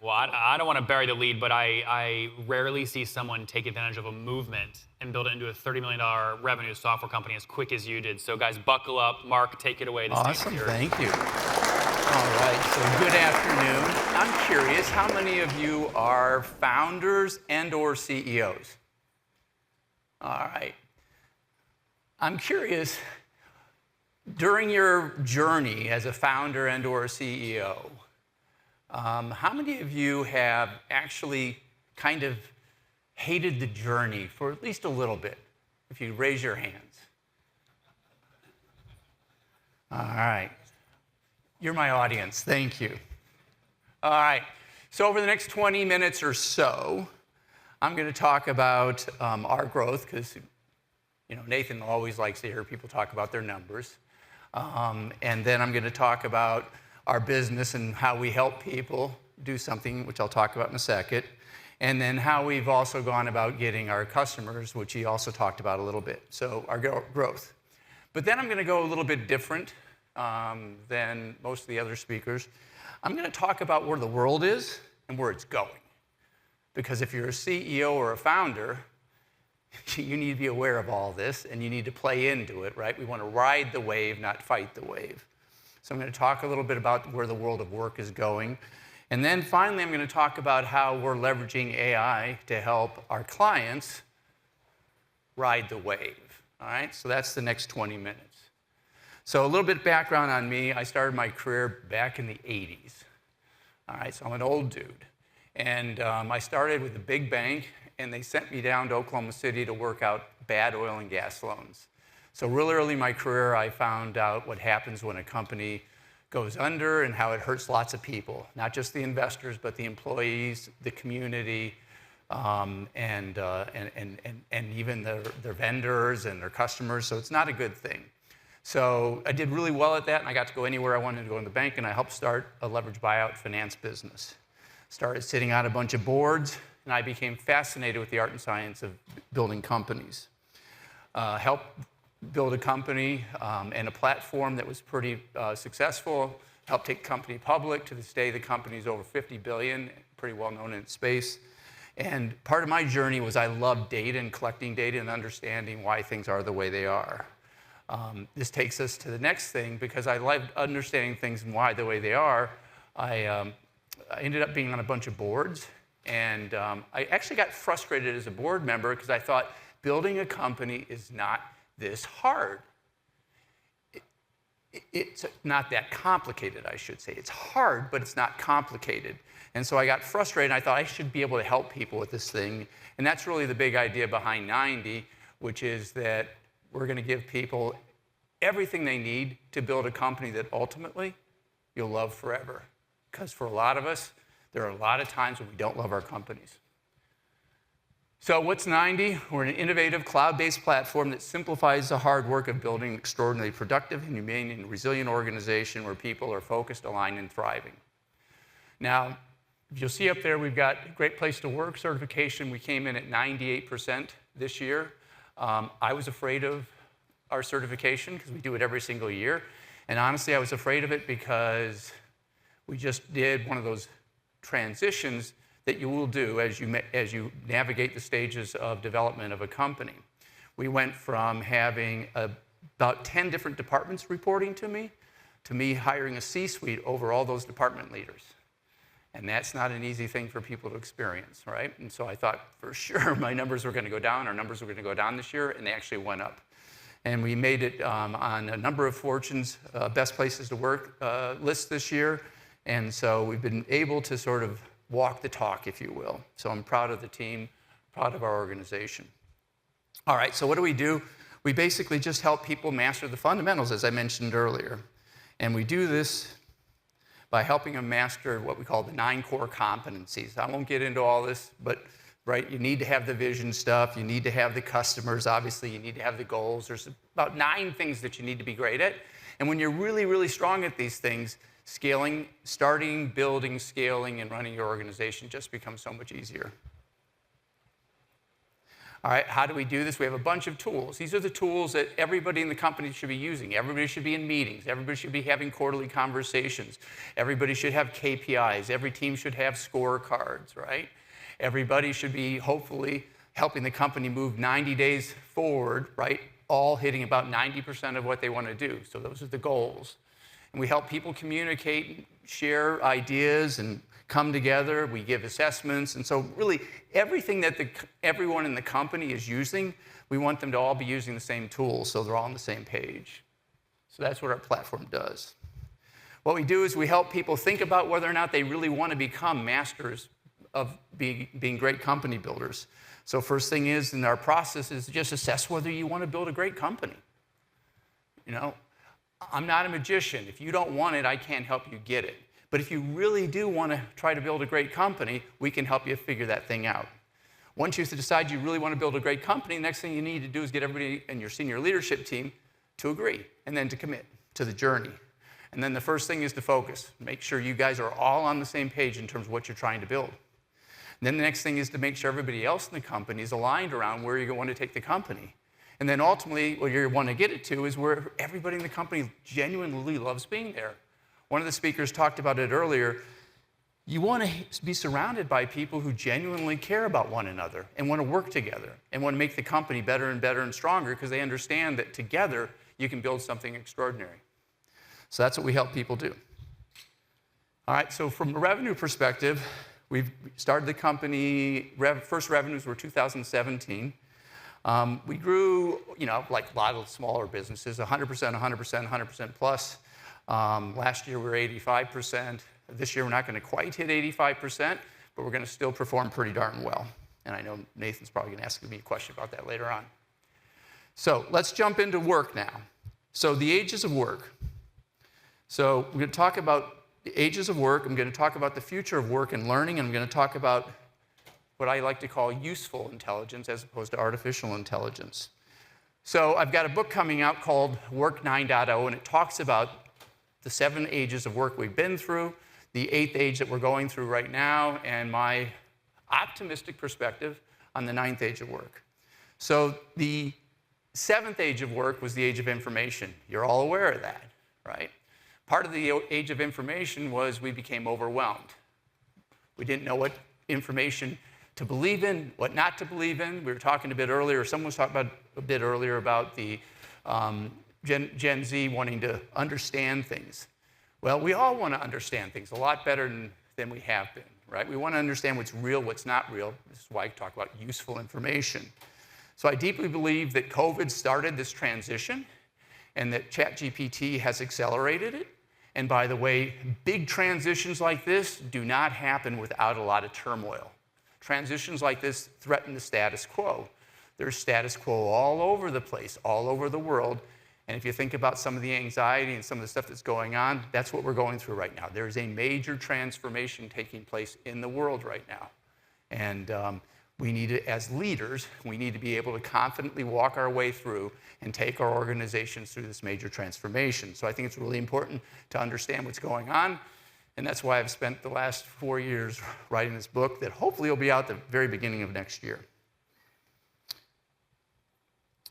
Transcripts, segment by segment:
Well, I don't want to bury the lead, but I rarely see someone take advantage of a movement and build it into a $30 million revenue software company as quick as you did. So guys, buckle up. Mark, take it away. The stage is Awesome, yours. thank you. All right, so good afternoon. I'm curious, how many of you are founders and or CEOs? All right. I'm curious, during your journey as a founder and or a CEO, how many of you have actually kind of hated the journey for at least a little bit? If you raise your hands. All right. You're my audience. Thank you. All right. So over the next 20 minutes or so, I'm going to talk about our growth because, Nathan always likes to hear people talk about their numbers. And then I'm going to talk about our business and how we help people do something, which I'll talk about in a second. And then how we've also gone about getting our customers, which he also talked about a little bit. So our growth. But then I'm going to go a little bit different than most of the other speakers. I'm going to talk about where the world is and where it's going. Because if you're a CEO or a founder, you need to be aware of all this and you need to play into it, right? We want to ride the wave, not fight the wave. So I'm going to talk a little bit about where the world of work is going. And then finally, I'm going to talk about how we're leveraging AI to help our clients ride the wave. All right, so that's the next 20 minutes. So a little bit of background on me. I started my career back in the 80s. All right, so I'm an old dude. And I started with a big bank, and they sent me down to Oklahoma City to work out bad oil and gas loans. So real early in my career, I found out what happens when a company goes under and how it hurts lots of people, not just the investors, but the employees, the community, and even their vendors and their customers. So it's not a good thing. So I did really well at that, and I got to go anywhere I wanted to go in the bank, and I helped start a leveraged buyout finance business. Started sitting on a bunch of boards, and I became fascinated with the art and science of building companies. Helped build a company and a platform that was pretty successful, helped take the company public. To this day, the company's over 50 billion, pretty well known in its space. And part of my journey was I loved data and collecting data and understanding why things are the way they are. This takes us to the next thing, because I loved understanding things and why the way they are. I ended up being on a bunch of boards, and I actually got frustrated as a board member because I thought building a company is not this hard. It's not that complicated, I should say. It's hard, but it's not complicated. And so I got frustrated, and I thought I should be able to help people with this thing. And that's really the big idea behind 90, which is that we're going to give people everything they need to build a company that ultimately you'll love forever. Because for a lot of us, there are a lot of times when we don't love our companies. So what's 90? We're an innovative cloud-based platform that simplifies the hard work of building an extraordinarily productive and humane and resilient organization where people are focused, aligned, and thriving. Now, if you'll see up there, we've got Great Place to Work certification. We came in at 98% this year. I was afraid of our certification because we do it every single year. And honestly, I was afraid of it because we just did one of those transitions that you will do as you navigate the stages of development of a company. We went from having about 10 different departments reporting to me hiring a C-suite over all those department leaders. And that's not an easy thing for people to experience, right? And so I thought for sure my numbers were going to go down, our numbers were going to go down this year, and they actually went up. And we made it on a number of Fortune's best places to work lists this year. And so we've been able to sort of walk the talk, if you will. So I'm proud of the team, proud of our organization. All right, so what do? We basically just help people master the fundamentals, as I mentioned earlier. And we do this by helping them master what we call the 9 core competencies. I won't get into all this, but right, you need to have the vision stuff, you need to have the customers, obviously you need to have the goals. There's about 9 things that you need to be great at. And when you're really, really strong at these things, starting, building, scaling, and running your organization just becomes so much easier. All right, how do we do this? We have a bunch of tools. These are the tools that everybody in the company should be using. Everybody should be in meetings. Everybody should be having quarterly conversations. Everybody should have KPIs. Every team should have scorecards, right? Everybody should be hopefully helping the company move 90 days forward, right? All hitting about 90% of what they want to do. So those are the goals. And we help people communicate, share ideas, and come together. We give assessments. And so really everything that everyone in the company is using, we want them to all be using the same tools so they're all on the same page. So that's what our platform does. What we do is we help people think about whether or not they really want to become masters of being great company builders. So first thing is in our process is just assess whether you want to build a great company. You know, I'm not a magician. If you don't want it, I can't help you get it. But if you really do want to try to build a great company, we can help you figure that thing out. Once you decide you really want to build a great company, the next thing you need to do is get everybody in your senior leadership team to agree and then to commit to the journey. And then the first thing is to focus. Make sure you guys are all on the same page in terms of what you're trying to build. And then the next thing is to make sure everybody else in the company is aligned around where you want to take the company. And then ultimately, what you want to get it to is where everybody in the company genuinely loves being there. One of the speakers talked about it earlier. You want to be surrounded by people who genuinely care about one another and want to work together and want to make the company better and better and stronger because they understand that together you can build something extraordinary. So that's what we help people do. All right, so from a revenue perspective, we've started the company, first revenues were 2017. We grew, like a lot of smaller businesses, 100%, 100%, 100% plus. Last year we were 85%. This year we're not going to quite hit 85%, but we're going to still perform pretty darn well. And I know Nathan's probably going to ask me a question about that later on. So let's jump into work now. So the ages of work. So we're going to talk about the ages of work. I'm going to talk about the future of work and learning. And I'm going to talk about what I like to call useful intelligence as opposed to artificial intelligence. So I've got a book coming out called Work 9.0, and it talks about the 7 ages of work we've been through, the 8th age that we're going through right now, and my optimistic perspective on the 9th age of work. So the 7th age of work was the age of information. You're all aware of that, right? Part of the age of information was we became overwhelmed. We didn't know what information to believe in, what not to believe in. We were talking a bit earlier, someone was talking about a bit earlier about the Gen Z wanting to understand things. Well, we all want to understand things a lot better than we have been, right? We want to understand what's real, what's not real. This is why I talk about useful information. So I deeply believe that COVID started this transition and that ChatGPT has accelerated it. And by the way, big transitions like this do not happen without a lot of turmoil. Transitions like this threaten the status quo. There's status quo all over the place, all over the world. And if you think about some of the anxiety and some of the stuff that's going on, that's what we're going through right now. There's a major transformation taking place in the world right now. And we need to, as leaders, we need to be able to confidently walk our way through and take our organizations through this major transformation. So I think it's really important to understand what's going on. And that's why I've spent the last 4 years writing this book that hopefully will be out the very beginning of next year.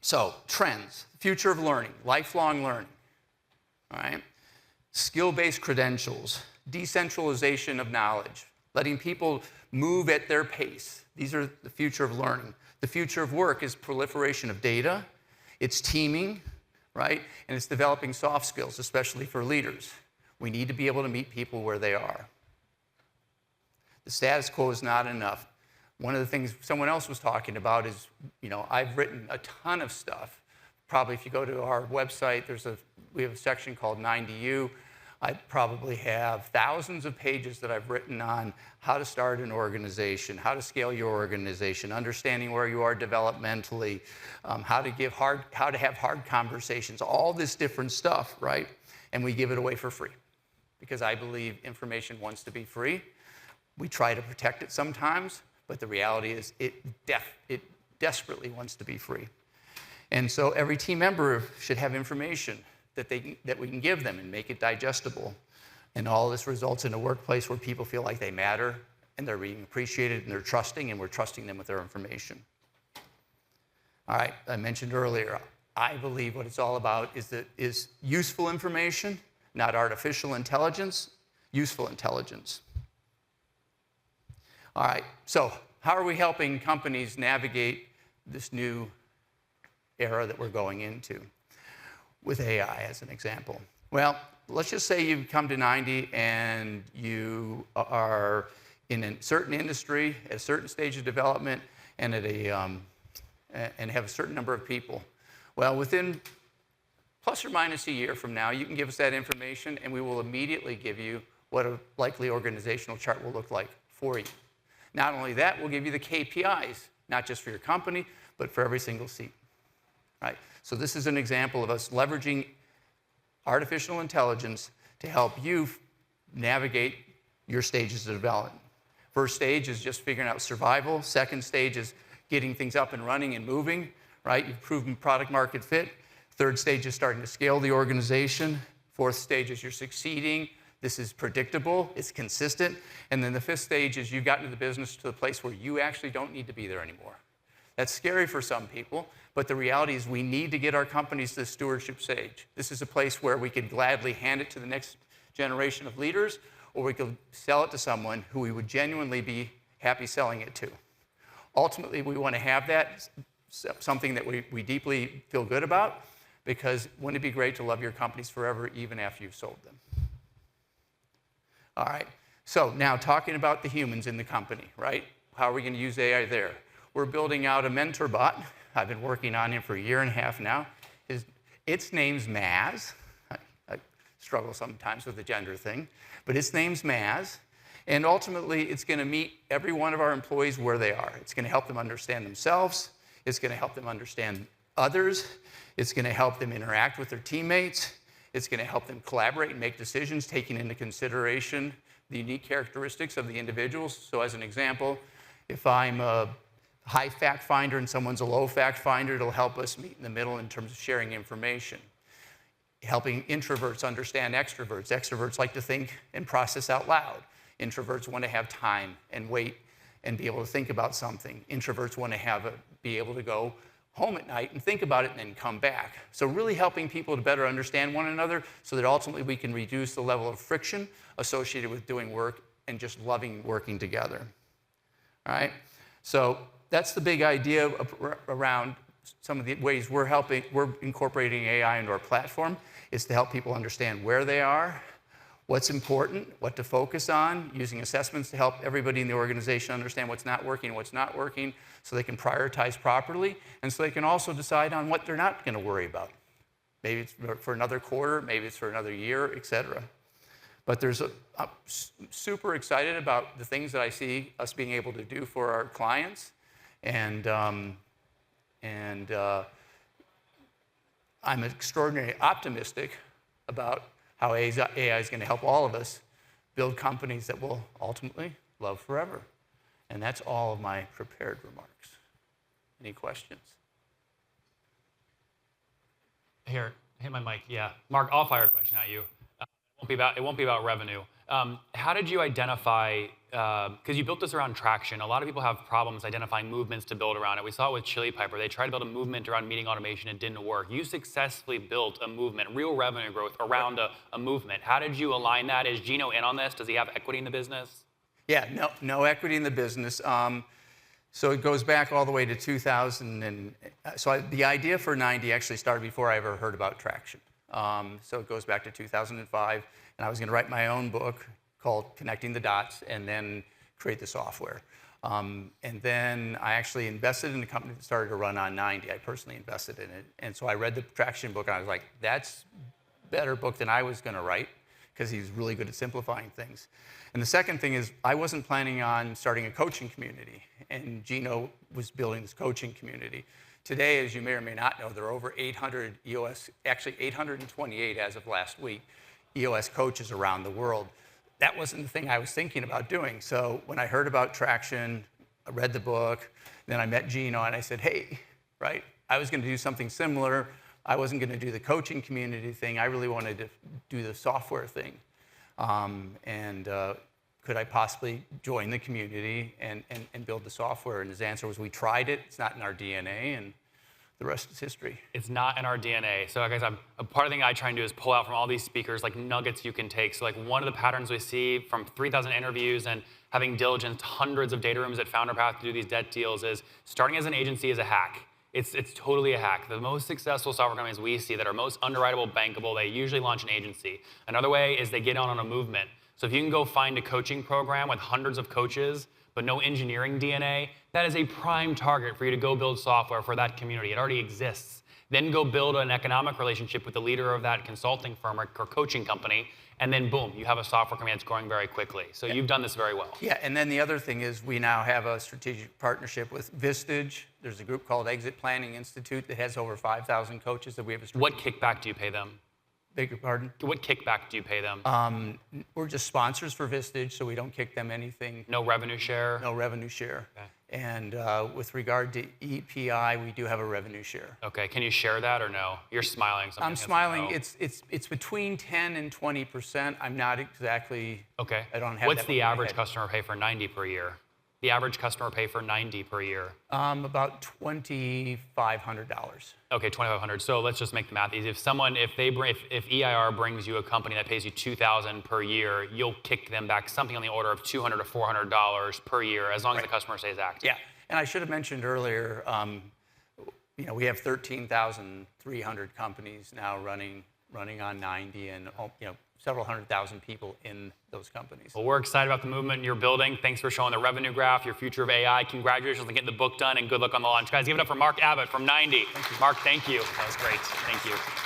So, trends, future of learning, lifelong learning, all right? Skill-based credentials, decentralization of knowledge, letting people move at their pace. These are the future of learning. The future of work is proliferation of data, it's teaming, right? And it's developing soft skills, especially for leaders. We need to be able to meet people where they are. The status quo is not enough. One of the things someone else was talking about is, I've written a ton of stuff. Probably if you go to our website, we have a section called 90U. I probably have thousands of pages that I've written on how to start an organization, how to scale your organization, understanding where you are developmentally, how to have hard conversations, all this different stuff, right? And we give it away for free because I believe information wants to be free. We try to protect it sometimes, but the reality is it desperately wants to be free. And so every team member should have information that we can give them and make it digestible. And all this results in a workplace where people feel like they matter and they're being appreciated and they're trusting and we're trusting them with their information. All right, I mentioned earlier, I believe what it's all about is useful information, not artificial intelligence, useful intelligence. All right, so how are we helping companies navigate this new era that we're going into with AI as an example? Well, let's just say you come to 90 and you are in a certain industry, at a certain stage of development, and and have a certain number of people. Well, within plus or minus a year from now, you can give us that information, and we will immediately give you what a likely organizational chart will look like for you. Not only that, we'll give you the KPIs, not just for your company, but for every single seat. Right? So this is an example of us leveraging artificial intelligence to help you navigate your stages of development. First stage is just figuring out survival. Second stage is getting things up and running and moving, right? You've proven product market fit. Third stage is starting to scale the organization. Fourth stage is you're succeeding. This is predictable, it's consistent. And then the fifth stage is you've gotten the business to the place where you actually don't need to be there anymore. That's scary for some people, but the reality is we need to get our companies to the stewardship stage. This is a place where we could gladly hand it to the next generation of leaders, or we could sell it to someone who we would genuinely be happy selling it to. Ultimately, we want to have that, something that we deeply feel good about, because wouldn't it be great to love your companies forever, even after you've sold them? All right, so now talking about the humans in the company, right? How are we going to use AI there? We're building out a mentor bot. I've been working on him for a year and a half now. Its name's Maz. I struggle sometimes with the gender thing, but its name's Maz. And ultimately, it's going to meet every one of our employees where they are. It's going to help them understand themselves. It's going to help them understand others. It's going to help them interact with their teammates. It's going to help them collaborate and make decisions, taking into consideration the unique characteristics of the individuals. So as an example, if I'm a high fact finder and someone's a low fact finder, it'll help us meet in the middle in terms of sharing information. Helping introverts understand extroverts. Extroverts like to think and process out loud. Introverts want to have time and wait and be able to think about something. Introverts want to be able to go home at night and think about it and then come back. So really helping people to better understand one another so that ultimately we can reduce the level of friction associated with doing work and just loving working together. All right? So that's the big idea around some of the ways we're incorporating AI into our platform, is to help people understand where they are, what's important, what to focus on, using assessments to help everybody in the organization understand what's not working, so they can prioritize properly, and so they can also decide on what they're not going to worry about. Maybe it's for another quarter, maybe it's for another year, et cetera. But I'm super excited about the things that I see us being able to do for our clients, and I'm extraordinarily optimistic about how AI is going to help all of us build companies that will ultimately love forever. And that's all of my prepared remarks. Any questions? Here, hit my mic. Yeah, Mark, I'll fire a question at you. It won't be about revenue. How did you identify? Because you built this around traction. A lot of people have problems identifying movements to build around it. We saw it with Chili Piper. They tried to build a movement around meeting automation. It didn't work. You successfully built a movement, real revenue growth around a movement. How did you align that? Is Gino in on this? Does he have equity in the business? Yeah, no equity in the business. So it goes back all the way to 2000. The idea for 90 actually started before I ever heard about traction. So it goes back to 2005. And I was going to write my own book called Connecting the Dots and then create the software. And then I actually invested in a company that started to run on 90. I personally invested in it. And so I read the traction book and I was like, that's a better book than I was going to write, because he's really good at simplifying things. And the second thing is, I wasn't planning on starting a coaching community, and Gino was building this coaching community. Today, as you may or may not know, there are over 800 EOS, actually 828 as of last week, EOS coaches around the world. That wasn't the thing I was thinking about doing. So when I heard about traction, I read the book, then I met Gino, and I said, hey, right, I was going to do something similar. I wasn't going to do the coaching community thing. I really wanted to do the software thing. Could I possibly join the community and build the software? And his answer was, we tried it. It's not in our DNA. And the rest is history. It's not in our DNA. So, guys, a part of the thing I try and do is pull out from all these speakers like nuggets you can take. So, like one of the patterns we see from 3,000 interviews and having diligenced hundreds of data rooms at FounderPath to do these debt deals is starting as an agency is a hack. It's totally a hack. The most successful software companies we see that are most underwritable, bankable, they usually launch an agency. Another way is they get on a movement. So if you can go find a coaching program with hundreds of coaches, but no engineering DNA, that is a prime target for you to go build software for that community. It already exists. Then go build an economic relationship with the leader of that consulting firm or coaching company, and then boom, you have a software company that's growing very quickly. So you've done this very well. Yeah, and then the other thing is we now have a strategic partnership with Vistage. There's a group called Exit Planning Institute that has over 5,000 coaches that we have a What kickback do you pay them? Beg your pardon? What kickback do you pay them? We're just sponsors for Vistage, so we don't kick them anything. No revenue share? No revenue share. Okay. And with regard to EPI, we do have a revenue share. Okay, can you share that or no? You're smiling. So I'm smiling. No. It's between 10 and 20%. I'm not exactly. Okay. I don't have. What's the average customer pay for 90 per year? The average customer pay for 90 per year? About $2,500. Okay, $2,500. So let's just make the math easy. If EIR brings you a company that pays you $2,000 per year, you'll kick them back something on the order of $200 to $400 per year, as long as the customer stays active. Yeah, and I should have mentioned earlier, we have 13,300 companies now running on 90, and several 100,000 people in those companies. Well, we're excited about the movement you're building. Thanks for showing the revenue graph, your future of AI. Congratulations on getting the book done, and good luck on the launch. Guys, give it up for Mark Abbott from 90. Thank you. Mark, thank you. That was great. Thank you.